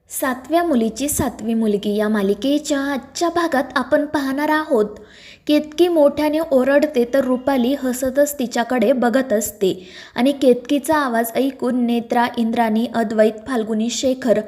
सातव्या मुलीची सातवी मुलगी या मालिकेच्या आजच्या भागात आपण पाहणार आहोत. केतकी मोठ्याने ओरडते तर रुपाली हसतच तिच्याकडे बघत असते आणि केतकीचा आवाज ऐकून नेत्रा, इंद्राणी, अद्वैत, फाल्गुनी, शेखर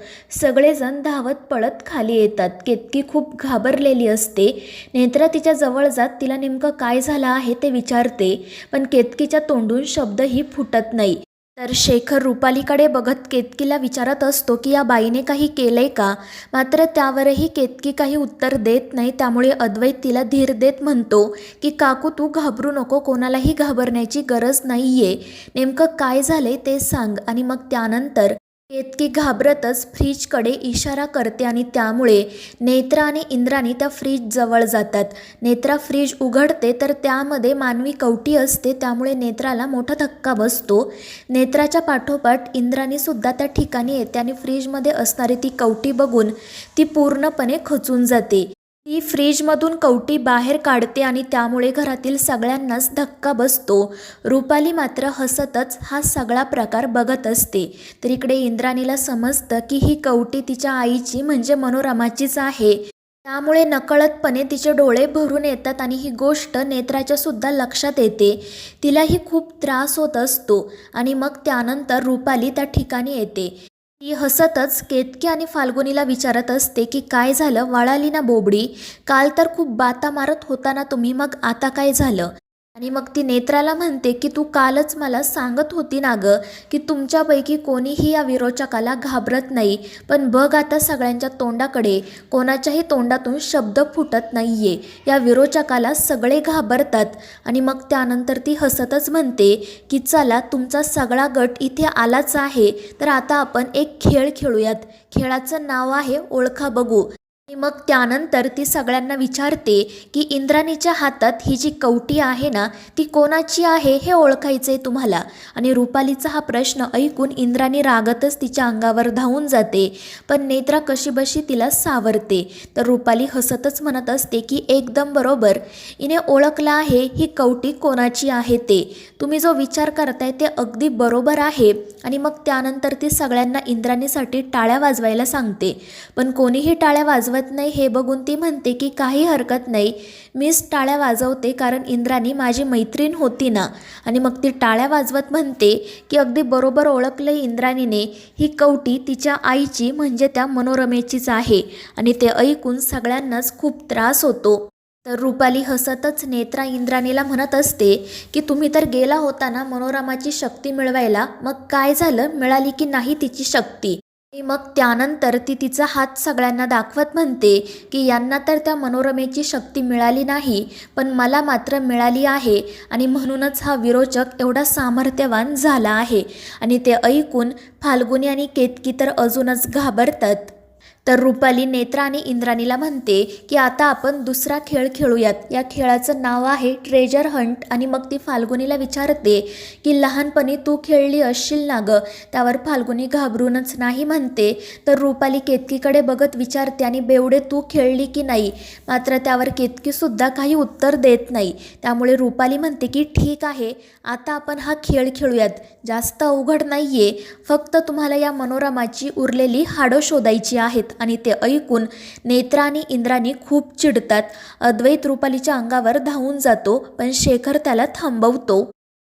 सगळेजण धावत पळत खाली येतात. केतकी खूप घाबरलेली असते. नेत्रा तिच्या जवळ जात तिला नेमकं काय झालं आहे ते विचारते, पण केतकीच्या तोंडून शब्दही फुटत नाही. तर शेखर रुपालीकडे बघत केतकीला विचारत असतो की या बाईने काही केलंय का. मात्र त्यावरही केतकी काही उत्तर देत नाही. त्यामुळे अद्वैत तिला धीर देत म्हणतो की काकू तू घाबरू नको, कोणालाही घाबरण्याची गरज नाहीये, नेमकं काय झालंय ते सांग. आणि मग त्यानंतर केतकी घाबरतच फ्रीजकडे इशारा करते आणि त्यामुळे नेत्रा आणि इंद्राणी त्या फ्रीज जवळ जातात. नेत्रा फ्रीज उघडते तर त्यामध्ये मानवी कवटी असते. त्यामुळे नेत्राला मोठा धक्का बसतो. नेत्राच्या पाठोपाठ इंद्राणी सुद्धा त्या ठिकाणी येते आणि फ्रीजमध्ये असणारी ती कवटी बघून ती पूर्णपणे खचून जाते. ती फ्रीजमधून कवटी बाहेर काढते आणि त्यामुळे घरातील सगळ्यांनाच धक्का बसतो. रुपाली मात्र हसतच हा सगळा प्रकार बघत असते. तर इकडे इंद्राणीला समजतं की ही कवटी तिच्या आईची म्हणजे मनोरमाचीच आहे. त्यामुळे नकळतपणे तिचे डोळे भरून येतात आणि ही गोष्ट नेत्राच्या सुद्धा लक्षात येते. तिलाही खूप त्रास होत असतो आणि मग त्यानंतर रुपाली त्या ठिकाणी येते. ती हसतच केतकी आणि फाल्गुनीला विचारत असते की काय झालं, वळाली ना बोबडी, काल तर खूप बाता मारत होता ना तुम्ही, मग आता काय झालं. आणि मग ती नेत्राला म्हणते की तू कालच मला सांगत होती ना गं की तुमच्यापैकी कोणीही या विरोचकाला घाबरत नाही, पण बघ आता सगळ्यांच्या तोंडाकडे, कोणाच्याही तोंडातून शब्द फुटत नाहीये, या विरोचकाला सगळे घाबरतात. आणि मग त्यानंतर ती हसतच म्हणते की चला तुमचा सगळा गट इथे आलाच आहे, तर आता आपण एक खेळ खेळूयात. खेळाचं नाव आहे ओळखा बघू. आणि मग त्यानंतर ती सगळ्यांना विचारते की इंद्राणीच्या हातात ही जी कवटी आहे ना ती कोणाची आहे हे ओळखायचं आहे तुम्हाला. आणि रुपालीचा हा प्रश्न ऐकून इंद्राणी रागतच तिच्या अंगावर धावून जाते, पण नेत्रा कशीबशी तिला सावरते. तर रुपाली हसतच म्हणत असते की एकदम बरोबर, हिने ओळखलं आहे ही कवटी कोणाची आहे ते. तुम्ही जो विचार करताय ते अगदी बरोबर आहे. आणि मग त्यानंतर ती सगळ्यांना इंद्राणीसाठी टाळ्या वाजवायला सांगते, पण कोणीही टाळ्या वाजवत नाही. हे बघून ती म्हणते की काही हरकत नाही, मीच टाळ्या वाजवते कारण इंद्राणी माझी मैत्रीण होती ना. आणि मग ती टाळ्या वाजवत म्हणते की अगदी बरोबर ओळखलं इंद्राणीने, ही कवटी तिच्या आईची म्हणजे त्या मनोरमेचीच आहे. आणि ते ऐकून सगळ्यांनाच खूप त्रास होतो. तर रुपाली हसतच नेत्रा इंद्राणीला म्हणत असते की तुम्ही तर गेला होता ना मनोरमाची शक्ती मिळवायला, मग काय झालं, मिळाली की नाही तिची शक्ती. आणि मग त्यानंतर ती तिचा हात सगळ्यांना दाखवत म्हणते की यांना तर त्या मनोरमेची शक्ती मिळाली नाही, पण मला मात्र मिळाली आहे आणि म्हणूनच हा विरोचक एवढा सामर्थ्यवान झाला आहे. आणि ते ऐकून फाल्गुनी आणि केतकी तर अजूनच घाबरतात. तर रुपाली नेत्रा आणि इंद्राणीला म्हणते की आता आपण दुसरा खेळ खेळूयात. या खेळाचं नाव आहे ट्रेजर हंट. आणि मग ती फाल्गुनीला विचारते की लहानपणी तू खेळली असशील ना गं. त्यावर फाल्गुनी घाबरूनच नाही म्हणते. तर रुपाली केतकीकडे बघत विचारते आणि बेवडे तू खेळली की नाही. मात्र त्यावर केतकीसुद्धा काही उत्तर देत नाही. त्यामुळे रुपाली म्हणते की ठीक आहे, आता आपण हा खेळ खेळूयात. जास्त अवघड नाहीये, फक्त तुम्हाला या मनोरमाची उरलेली हाडं शोधायची आहेत. आणि ते ऐकून नेत्रा आणि इंद्राणी खूप चिडतात. अद्वैत रुपालीच्या अंगावर धावून जातो, पण शेखर त्याला थांबवतो.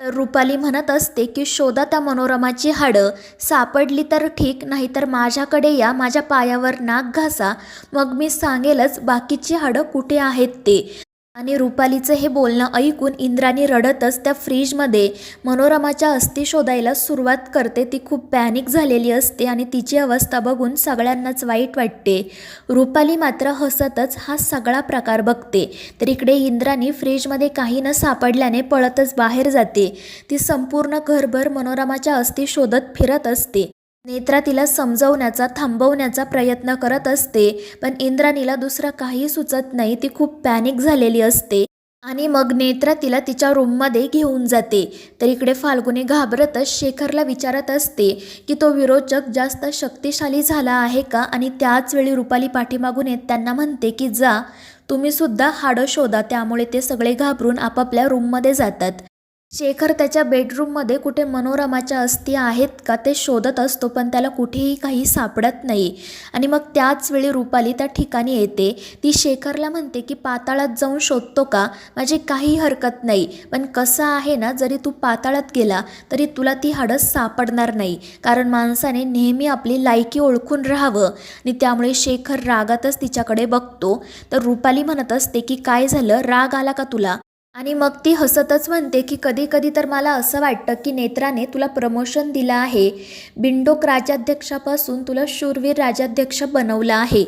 रुपाली म्हणत असते की शोधा त्या मनोरमाची हाडं, सापडली तर ठीक, नाहीतर माझ्याकडे या, माझ्या पायावर नाक घासा, मग मी सांगेलच बाकीची हाडं कुठे आहेत ते. आणि रुपालीचं हे बोलणं ऐकून इंद्राणी रडतच त्या फ्रीजमध्ये मनोरमाच्या अस्थी शोधायला सुरुवात करते. ती खूप पॅनिक झालेली असते आणि तिची अवस्था बघून सगळ्यांनाच वाईट वाटते. रुपाली मात्र हसतच हा सगळा प्रकार बघते. तर इकडे इंद्राणी फ्रीजमध्ये काही न सापडल्याने पळतच बाहेर जाते. ती संपूर्ण घरभर मनोरमाच्या अस्थी शोधत फिरत असते. नेत्रा तिला समजवण्याचा, थांबवण्याचा प्रयत्न करत असते, पण इंद्राणीला दुसरं काही सुचत नाही. ती खूप पॅनिक झालेली असते. आणि मग नेत्रा तिला तिच्या रूममध्ये घेऊन जाते. तर इकडे फाल्गुनी घाबरतच शेखरला विचारत असते की तो विरोचक जास्त शक्तिशाली झाला आहे का. आणि त्याच वेळी रुपाली पाठीमागून येत त्यांना म्हणते की जा तुम्ही सुद्धा हाडं शोधा. त्यामुळे ते सगळे घाबरून आपापल्या रूममध्ये जातात. शेखर त्याच्या बेडरूममध्ये कुठे मनोरमाच्या अस्थी आहेत का ते शोधत असतो, पण त्याला कुठेही काही सापडत नाही. आणि मग त्याच वेळी रुपाली त्या ठिकाणी येते. ती शेखरला म्हणते की पाताळात जाऊन शोधतो का, माझी काही हरकत नाही, पण कसं आहे ना, जरी तू पाताळात गेला तरी तुला ती हाडं सापडणार नाही, कारण माणसाने नेहमी आपली लायकी ओळखून राहावं. आणि त्यामुळे शेखर रागातच तिच्याकडे बघतो. तर रुपाली म्हणत असते की काय झालं, राग आला का तुला. आणि मग ती हसतच म्हणते की कधी कधी तर मला असं वाटतं की नेत्राने तुला प्रमोशन दिलं आहे, बिंडोक राज्याध्यक्षापासून तुला शूरवीर राज्याध्यक्ष बनवलं आहे,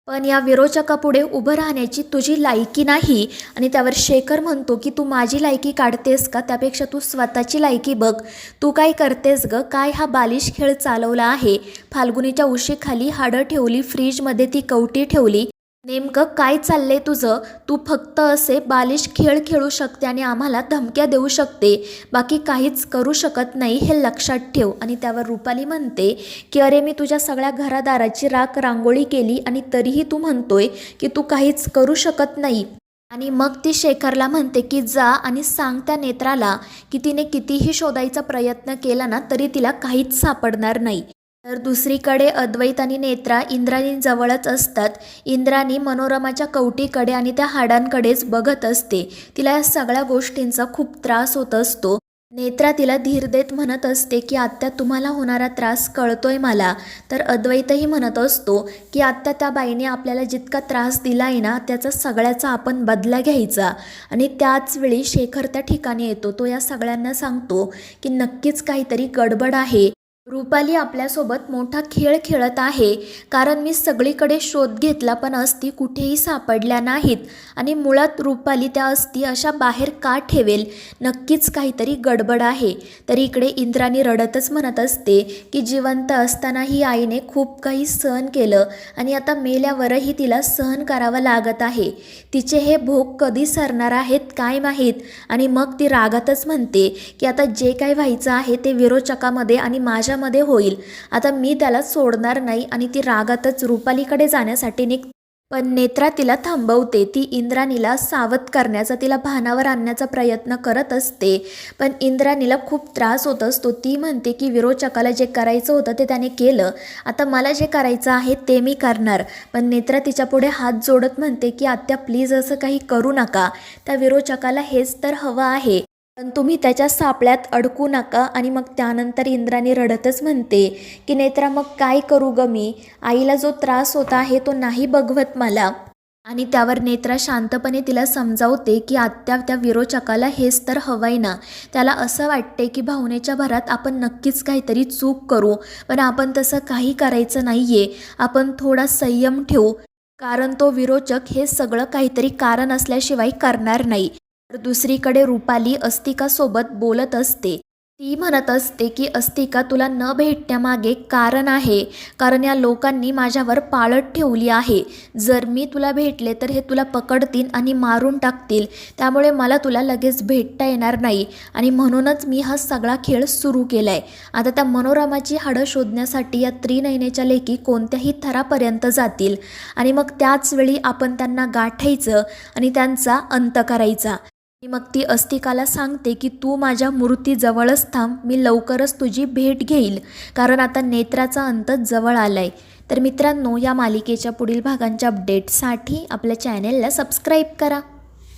पण या विरोचकापुढे उभं राहण्याची तुझी लायकी नाही. आणि त्यावर शेखर म्हणतो की तू माझी लायकी काढतेस का, त्यापेक्षा तू स्वतःची लायकी बघ, तू काय करतेस ग, काय हा बालिश खेळ चालवला आहे, फाल्गुनीच्या उशीखाली हाडं ठेवली, फ्रीजमध्ये ती कवटी ठेवली, नेमकं काय चाललंय तुझं. तू फक्त असे बालिश खेळ खेळू शकते आणि आम्हाला धमक्या देऊ शकते, बाकी काहीच करू शकत नाही, हे लक्षात ठेव. आणि त्यावर रुपाली म्हणते की अरे मी तुझ्या सगळ्या घरादाराची राख रांगोळी केली आणि तरीही तू म्हणतोय की तू काहीच करू शकत नाही. आणि मग ती शेखरला म्हणते की जा आणि सांग त्या नेत्राला की तिने कितीही शोधायचा प्रयत्न केला ना तरी तिला काहीच सापडणार नाही. तर दुसरीकडे अद्वैत आणि नेत्रा इंद्राणी जवळच असतात. इंद्राणी मनोरमाच्या कवटीकडे आणि त्या हाडांकडेच बघत असते. तिला या सगळ्या गोष्टींचा खूप त्रास होत असतो. नेत्रा तिला धीर देत म्हणत असते की आत्या तुम्हाला होणारा त्रास कळतोय मला. तर अद्वैतही म्हणत असतो की आत्या त्या बाईने आपल्याला जितका त्रास दिला आहे ना त्याचा सगळ्याचा आपण बदला घ्यायचा. आणि त्याच वेळी शेखर त्या ठिकाणी येतो. तो या सगळ्यांना सांगतो की नक्कीच काहीतरी गडबड आहे, रुपाली आपल्यासोबत मोठा खेळ खेळत आहे, कारण मी सगळीकडे शोध घेतला पण अस्थी कुठेही सापडल्या नाहीत. आणि मुळात रुपाली त्या अस्थी अशा बाहेर का ठेवेल, नक्कीच काहीतरी गडबड आहे. तर इकडे इंद्राणी रडतच म्हणत असते की जिवंत असतानाही आईने खूप काही सहन केलं आणि आता मेल्यावरही तिला सहन करावं लागत आहे. तिचे हे भोग कधी सरणार आहेत काय माहीत. आणि मग ती रागातच म्हणते की आता जे काय व्हायचं आहे ते विरोचकामध्ये आणि माझ्यामध्ये होईल, आता मी त्याला सोडणार नाही. आणि ती रागातच रुपालीकडे जाण्यासाठी पण नेत्रा तिला थांबवते. ती इंद्राणीला सावध करण्याचा, तिला भानावर आणण्याचा प्रयत्न करत असते, पण इंद्राणीला खूप त्रास होत असतो. ती म्हणते की विरोचकाला जे करायचं होतं ते त्याने केलं, आता मला जे करायचं आहे ते मी करणार. पण नेत्रा तिच्या पुढे हात जोडत म्हणते की आत्या प्लीज असं काही करू नका, त्या विरोचकाला हेच तर हवं आहे, पण तुम्ही त्याच्या सापळ्यात अडकू नका. आणि मग त्यानंतर इंद्राणी रडतच म्हणते की नेत्रा मग काय करू ग मी, आईला जो त्रास होता आहे तो नाही बघवत मला. आणि त्यावर नेत्रा शांतपणे तिला समजावते की आत्या त्या विरोचकाला हेच तर हवंय ना, त्याला असं वाटते की भावनेच्या भरात आपण नक्कीच काहीतरी चूक करू, पण आपण तसं काही करायचं नाहीये, आपण थोडा संयम ठेवू, कारण तो विरोचक हे सगळं काहीतरी कारण असल्याशिवाय करणार नाही. तर दुसरीकडे रुपाली अस्तिकासोबत बोलत असते. ती म्हणत असते की अस्तिका तुला न भेटण्यामागे कारण आहे, कारण या लोकांनी माझ्यावर पाळत ठेवली आहे. जर मी तुला भेटले तर हे तुला पकडतील आणि मारून टाकतील, त्यामुळे मला तुला लगेच भेटता येणार नाही आणि म्हणूनच मी हा सगळा खेळ सुरू केला आहे. आता त्या मनोरमाची हाडं शोधण्यासाठी या त्रिनयनेच्या लेकी कोणत्याही थरापर्यंत जातील आणि मग त्याच वेळी आपण त्यांना गाठायचं आणि त्यांचा अंत करायचा. मग ती अस्तिकाला सांगते की तू माझ्या मूर्तीजवळच थांब, मी लवकरच तुझी भेट घेईल, कारण आता नेत्राचा अंत जवळ आलाय. तर मित्रांनो, या मालिकेच्या पुढील भागांच्या अपडेटसाठी आपल्या चॅनेलला सबस्क्राईब करा.